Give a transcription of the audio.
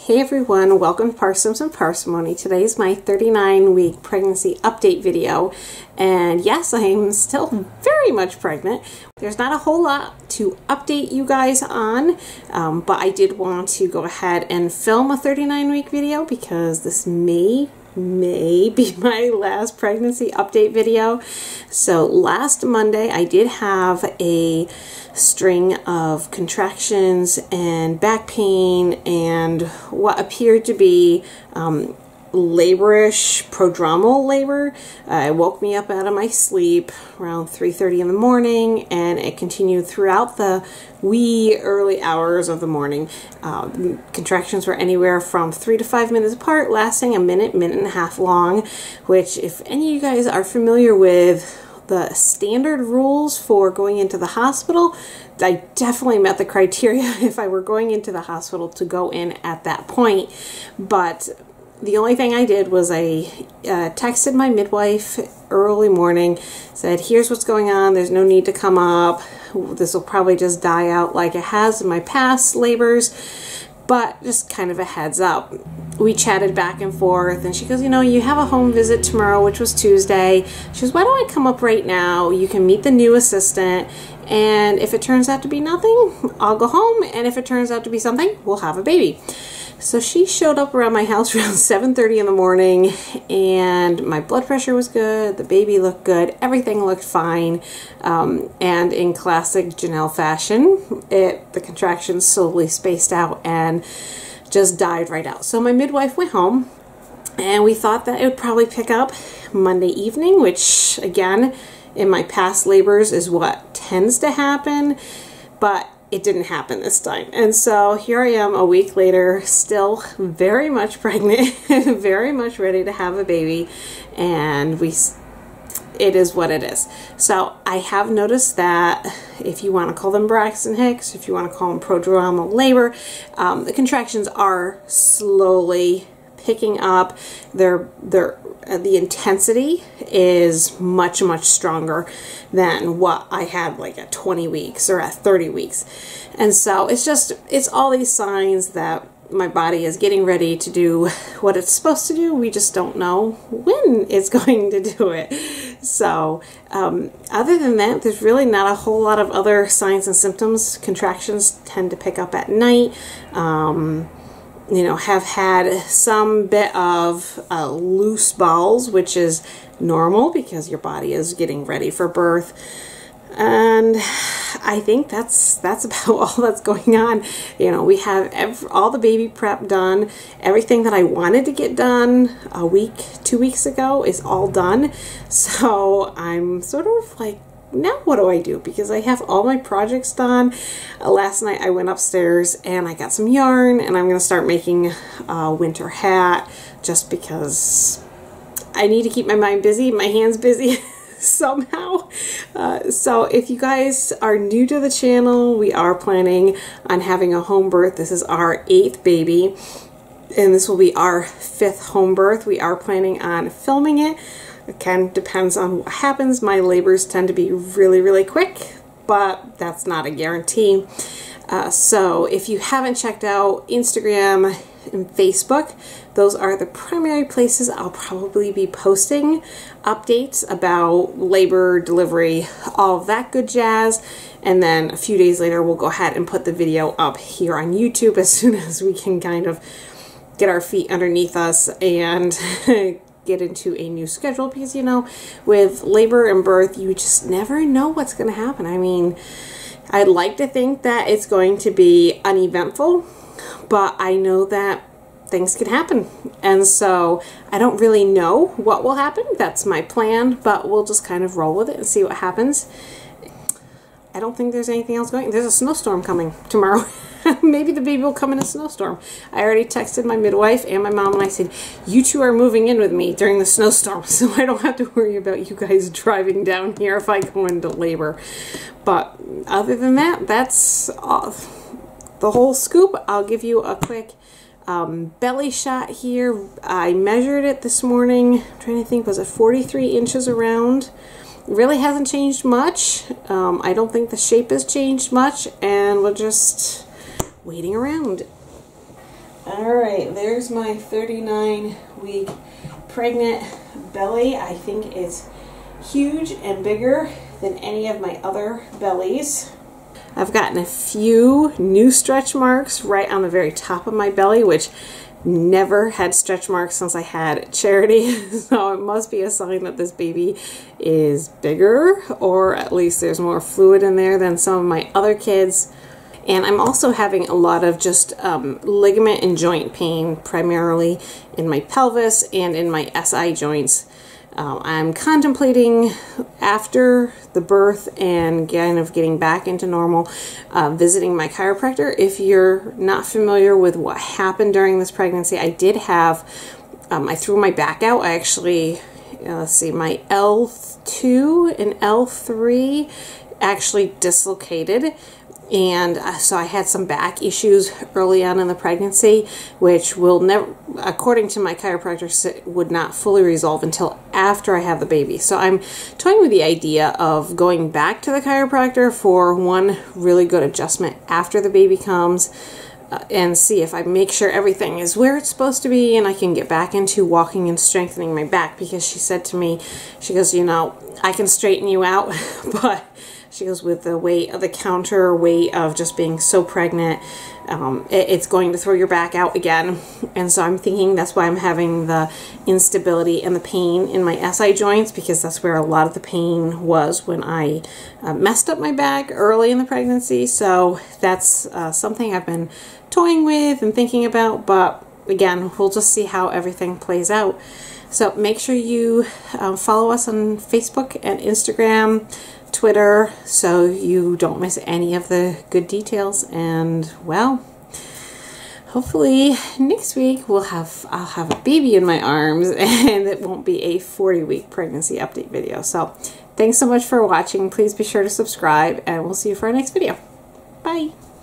Hey everyone, welcome to Parsnips and Parsimony. Today is my 39-week pregnancy update video, and yes, I am still very much pregnant. There's not a whole lot to update you guys on, but I did want to go ahead and film a 39-week video because this may be my last pregnancy update video. So last Monday I did have a string of contractions and back pain and what appeared to be laborish prodromal labor. It woke me up out of my sleep around 3:30 in the morning, and it continued throughout the wee early hours of the morning. Contractions were anywhere from 3 to 5 minutes apart, lasting a minute and a half long, which if any of you guys are familiar with the standard rules for going into the hospital, I definitely met the criteria if I were going into the hospital to go in at that point. But the only thing I did was I texted my midwife early morning, said, here's what's going on, there's no need to come up, this will probably just die out like it has in my past labors, but just kind of a heads up. We chatted back and forth, and she goes, you know, you have a home visit tomorrow, which was Tuesday. She goes, why don't I come up right now? You can meet the new assistant, and if it turns out to be nothing, I'll go home, and if it turns out to be something, we'll have a baby. So she showed up around my house around 7:30 in the morning, and my blood pressure was good, the baby looked good, everything looked fine, and in classic Janelle fashion, the contractions slowly spaced out and just died right out. So my midwife went home, and we thought that it would probably pick up Monday evening, which again, in my past labors is what tends to happen, but it didn't happen this time. And so here I am a week later, still very much pregnant, very much ready to have a baby, and it is what it is. So I have noticed that if you want to call them Braxton Hicks, if you want to call them prodromal labor, the contractions are slowly picking up. The intensity is much stronger than what I had like at 20 weeks or at 30 weeks. And so it's all these signs that my body is getting ready to do what it's supposed to do. We just don't know when it's going to do it. So other than that, there's really not a whole lot of other signs and symptoms. Contractions tend to pick up at night. You know, have had some bit of loose balls, which is normal because your body is getting ready for birth. And I think that's about all that's going on. You know, we have all the baby prep done. Everything that I wanted to get done a week, 2 weeks ago is all done. So I'm sort of like, now what do I do? Because I have all my projects done. Last night I went upstairs and I got some yarn, and I'm going to start making a winter hat just because I need to keep my mind busy, my hands busy somehow. So if you guys are new to the channel, we are planning on having a home birth. This is our 8th baby, and this will be our 5th home birth. We are planning on filming it. Again, depends on what happens. My labors tend to be really quick, but that's not a guarantee. So if you haven't checked out Instagram and Facebook, those are the primary places I'll probably be posting updates about labor, delivery, all of that good jazz. And then a few days later, we'll go ahead and put the video up here on YouTube as soon as we can kind of get our feet underneath us and get into a new schedule, because you know, with labor and birth, you just never know what's going to happen. I mean, I'd like to think that it's going to be uneventful, but I know that things can happen, and so I don't really know what will happen. That's my plan, but we'll just kind of roll with it and see what happens. I don't think there's anything else going. There's a snowstorm coming tomorrow. Maybe the baby will come in a snowstorm. I already texted my midwife and my mom, and I said, you two are moving in with me during the snowstorm, so I don't have to worry about you guys driving down here if I go into labor. But other than that, that's the whole scoop. I'll give you a quick belly shot here. I measured it this morning. I'm trying to think, was it 43 inches around? Really hasn't changed much. I don't think the shape has changed much, and we're just waiting around. Alright, there's my 39-week pregnant belly. I think it's huge and bigger than any of my other bellies. I've gotten a few new stretch marks right on the very top of my belly, which never had stretch marks since I had Charity. So it must be a sign that this baby is bigger, or at least there's more fluid in there than some of my other kids. And I'm also having a lot of just ligament and joint pain, primarily in my pelvis and in my SI joints. I'm contemplating, after the birth and kind of getting back into normal, visiting my chiropractor. If you're not familiar with what happened during this pregnancy, I did have, I threw my back out. I actually, let's see, my L2 and L3 actually dislocated. And so I had some back issues early on in the pregnancy, which will never, according to my chiropractor, would not fully resolve until after I have the baby. So I'm toying with the idea of going back to the chiropractor for one really good adjustment after the baby comes, and see if I make sure everything is where it's supposed to be and I can get back into walking and strengthening my back. Because she said to me, she goes, you know, I can straighten you out, but she goes, with the weight of the counter weight of just being so pregnant, it's going to throw your back out again. And so I'm thinking that's why I'm having the instability and the pain in my SI joints, because that's where a lot of the pain was when I messed up my back early in the pregnancy. So that's something I've been toying with and thinking about. But again, we'll just see how everything plays out. So make sure you follow us on Facebook and Instagram, Twitter, so you don't miss any of the good details. And well, hopefully next week I'll have a baby in my arms and it won't be a 40-week pregnancy update video. So thanks so much for watching. Please be sure to subscribe, and we'll see you for our next video. Bye.